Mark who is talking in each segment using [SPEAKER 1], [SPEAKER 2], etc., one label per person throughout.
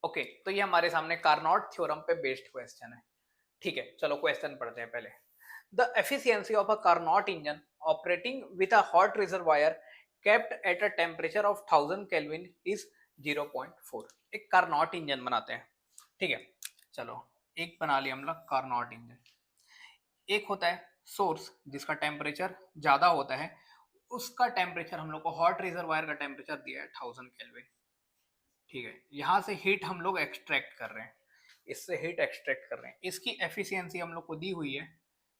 [SPEAKER 1] Okay, तो ये हमारे सामने कार्नोट थ्योरम पे बेस्ड क्वेश्चन है। ठीक है, चलो क्वेश्चन पढ़ते हैं पहले। The efficiency of a Carnot engine operating with a hot reservoir kept at a temperature of 1000 kelvin is 0.4। एक कार्नोट इंजन बनाते हैं। ठीक है, चलो एक बना लिया हम लोग कार्नोट इंजन। एक होता है सोर्स जिसका टेम्परेचर ज्यादा होता है, उसका टेम्परेचर हम लोग को हॉट रिजर्वायर का टेम्परेचर दिया है 1000 केल्विन। ठीक है, यहां से हीट हम लोग एक्सट्रैक्ट कर रहे हैं, इससे हीट एक्सट्रैक्ट कर रहे हैं। इसकी एफिशिएंसी हम लोग को दी हुई है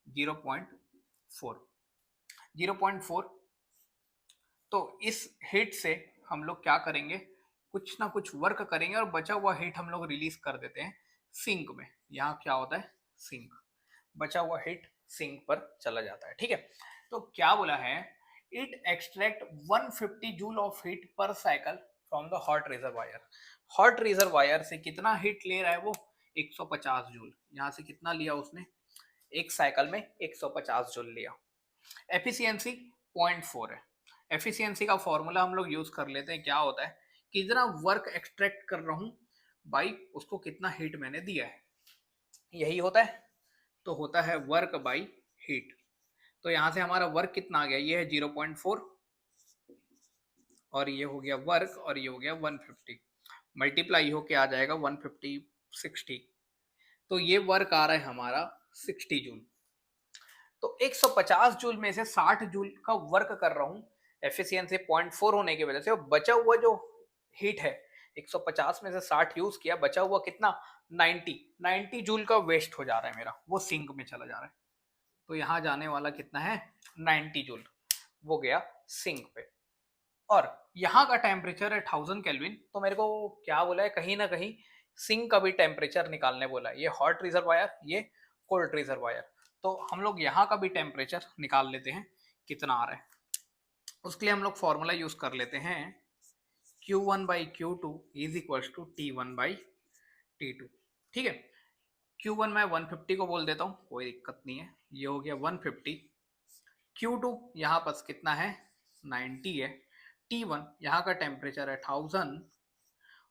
[SPEAKER 1] 0.4। 0.4। तो इस हीट से हम लोग क्या करेंगे, कुछ ना कुछ वर्क करेंगे और बचा हुआ हीट हम लोग रिलीज कर देते हैं सिंक में। यहाँ क्या होता है, सिंक। बचा हुआ हीट सिंक पर चला जाता है। ठीक है, तो क्या बोला है, it extract 150 joule of heat पर cycle from the hot reservoir. Hot reservoir से कितना हीट ले रहा है वो, 150 जूल। यहाँ से कितना लिया उसने, एक साइकिल में 150 जूल लिया। एफिशिएंसी 0.4 है। एफिशिएंसी का फॉर्मूला हम लोग यूज कर लेते हैं। क्या होता है, कितना वर्क एक्सट्रैक्ट कर रहा हूं बाई उसको कितना हीट मैंने दिया है, यही होता है। तो होता है वर्क बाई हीट। तो यहां से हमारा वर्क कितना आ गया, ये है 0.4 और ये हो गया वर्क और ये हो गया 150, मल्टीप्लाई होके आ जाएगा 150 60। तो ये वर्क आ रहा है हमारा 60 जूल। तो 150 जूल में से 60 जूल का वर्क कर रहा हूं एफिशिएंसी 0.4 होने की वजह से। बचा हुआ जो हीट है, 150 में से 60 यूज किया, बचा हुआ कितना, 90 जूल का वेस्ट हो जा रहा है मेरा, वो सिंक में चला जा रहा है। तो यहां जाने वाला कितना है, 90 जूल, वो गया सिंक पे। और यहाँ का टेम्परेचर है 1000 केल्विन। तो मेरे को क्या बोला है, कहीं ना कहीं सिंक का भी टेम्परेचर निकालने बोला है। ये हॉट रिजर्वायर, ये कोल्ड रिजर्वायर। तो हम लोग यहाँ का भी टेम्परेचर निकाल लेते हैं कितना आ रहा है। उसके लिए हम लोग फॉर्मूला यूज कर लेते हैं, Q1 by Q two is equal to T1 by T2। ठीक है, Q1 मैं 150 को बोल देता हूँ, कोई दिक्कत नहीं है। ये हो गया 150। Q2 यहाँ पर कितना है, 90 है। T1 यहाँ का टेम्परेचर है 1000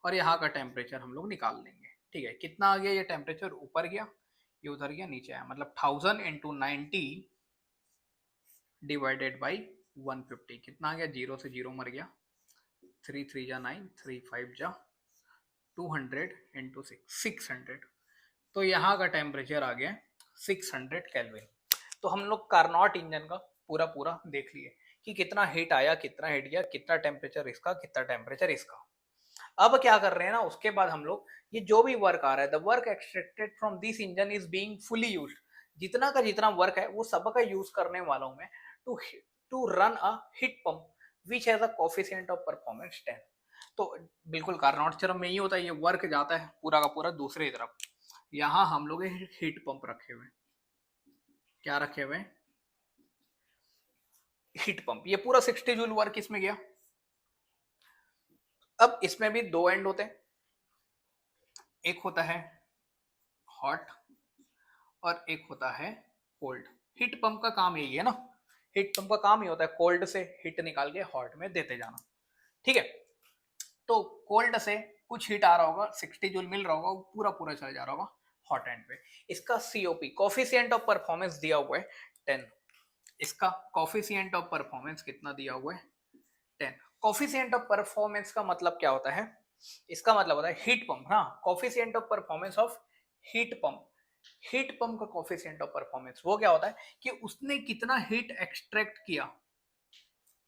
[SPEAKER 1] और यहाँ का टेम्परेचर हम लोग निकाल लेंगे। ठीक है, कितना आ गया, ये टेम्परेचर ऊपर गया, ये उधर गया, नीचे आया, मतलब 1000 इंटू 90 डिवाइडेड बाई 150। कितना आ गया, जीरो से जीरो मर गया, 3 3 जा 9, 3 5 जा 200 इंटू 600। तो यहाँ का टेम्परेचर आ गया 600 केल्विन। तो हम लोग कार्नोट इंजन का पूरा पूरा देख लिए कि कितना हीट आया, कितना हीट गया, कितना टेम्परेचर इसका, कितना टेम्परेचर इसका। अब क्या कर रहे हैं ना, उसके बाद हम लोग ये जो भी वर्क आ रहा है, the work extracted from this engine is being fully used. जितना का जितना वर्क है वो सब का यूज करने वाला हूं मैं to to run a heat pump which has a coefficient of performance 10। तो बिल्कुल कार्नोट थ्योरम में ही होता है, ये वर्क जाता है पूरा का पूरा दूसरी तरफ। यहाँ हम लोग हीट पंप रखे हुए हैं। क्या रखे हुए हैं, हीट पंप। ये पूरा 60 जूल वर्क इसमें गया। अब इसमें भी दो एंड होते हैं, एक होता है हॉट और एक होता है कोल्ड। हीट पंप का काम यही है ना, हीट पंप का काम ही होता है कोल्ड से हीट निकाल के हॉट में देते जाना। ठीक है, तो कोल्ड से कुछ हीट आ रहा होगा, 60 जूल मिल रहा होगा, वो पूरा पूरा चला जा रहा होगा हॉट एंड पे। इसका सीओपी कोफिशिएंट ऑफ परफॉर्मेंस दिया हुआ है 10। इसका कोफिशिएंट ऑफ परफॉर्मेंस कितना दिया हुआ है, 10। कोफिशिएंट ऑफ परफॉर्मेंस का मतलब क्या होता है, इसका मतलब होता है हीट पंप ना, coefficient of performance of heat pump. Heat pump का कोफिशिएंट ऑफ परफॉर्मेंस वो क्या होता है कि उसने कितना हीट एक्सट्रैक्ट किया,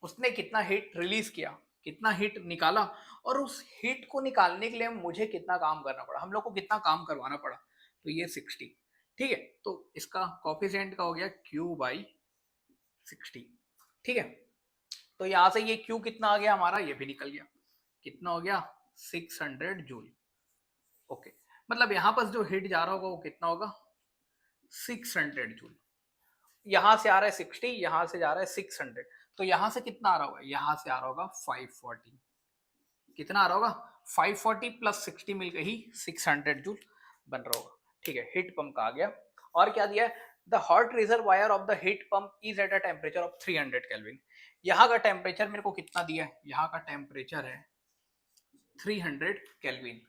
[SPEAKER 1] उसने कितना हीट रिलीज किया, कितना हीट निकाला, और उस हीट को निकालने के लिए मुझे कितना काम करना पड़ा, हम लोग को कितना काम करवाना पड़ा। तो ये 60। ठीक है, तो इसका कोफिशिएंट का हो गया Q बाई 60। ठीक है, तो यहां से ये Q कितना आ गया हमारा, ये भी निकल गया, कितना हो गया, 600 जूल। ओके, मतलब यहां पर जो हीट जा रहा होगा वो कितना होगा, 600 जूल। यहां से आ रहा है 60, यहां से जा रहा है 600। तो यहां से कितना आ रहा होगा, यहां से आ रहा होगा 540। कितना आ रहा होगा, 540 प्लस 60 मिलकर ही 600 जूल बन रहा होगा। ठीक है, हीट पंप का आ गया। और क्या दिया है, the hot reservoir of the heat pump is at a temperature of 300 kelvin. यहाँ का टेम्परेचर मेरे को कितना दिया है, यहाँ का टेम्परेचर है 300 केल्विन।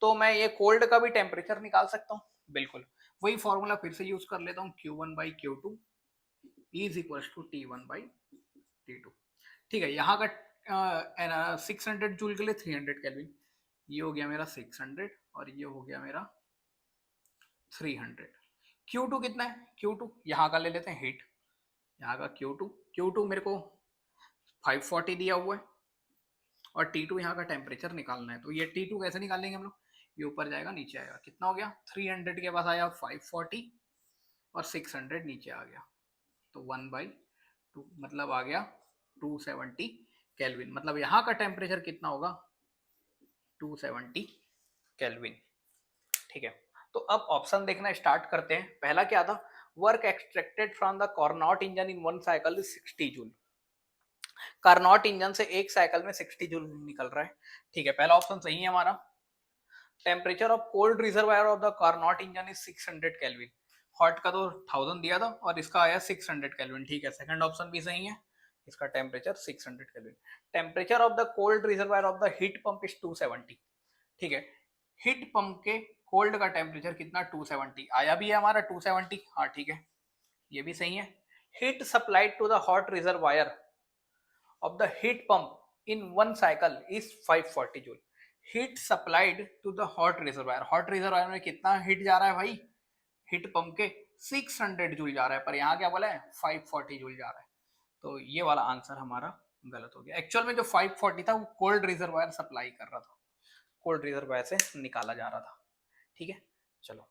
[SPEAKER 1] तो मैं ये कोल्ड का भी टेम्परेचर निकाल सकता हूँ, बिल्कुल वही फॉर्मूला फिर से यूज कर लेता हूँ, Q1/Q2 is equal to T1/T2। ठीक है, यहाँ का 600 जूल के लिए 300 केल्विन, ये हो गया मेरा 600 और ये हो गया मेरा 300। Q2 कितना है, Q2 यहाँ का ले लेते हैं हीट, यहाँ का Q2 मेरे को 540 दिया हुआ है और T2 यहाँ का टेम्परेचर निकालना है। तो ये T2 कैसे निकालेंगे हम लोग, ये ऊपर जाएगा नीचे आएगा, कितना हो गया 300 के पास आया 540 और 600 नीचे आ गया, तो 1/2 मतलब आ गया 270 केल्विन। मतलब यहाँ का टेम्परेचर कितना होगा 270 केल्विन। ठीक है, तो अब ऑप्शन देखना स्टार्ट करते हैं। पहला क्या था, work extracted from the Carnot engine in one cycle is 60 joule. Carnot engine से एक साइकिल में 60 जूल निकल रहा है। ठीक है, पहला ऑप्शन सही है हमारा। Temperature of cold reservoir of the Carnot engine is 600 kelvin. Hot का तो 1000 दिया था और इसका आया 600 केल्विन। ठीक है, सेकंड ऑप्शन भी सही है, इसका temperature 600 kelvin. Temperature of the cold reservoir of the heat pump is 270। ठीक है, हीट पंप के कोल्ड का टेम्परेचर कितना 270 आया भी है हमारा 270। हाँ ठीक है, ये भी सही है। Heat supplied to the hot reservoir of the heat pump in one cycle is 540 joule. Heat supplied to the hot reservoir. hot reservoir में कितना हीट जा रहा है भाई, हीट पंप के 600 जूल जा रहा है, पर यहाँ क्या बोला है 540 जूल जा रहा है। तो ये वाला आंसर हमारा गलत हो गया। एक्चुअल में जो 540 था वो कोल्ड रिजर्वायर सप्लाई कर रहा था, कोल्ड रिजर्वायर से निकाला जा रहा था। ठीक है, चलो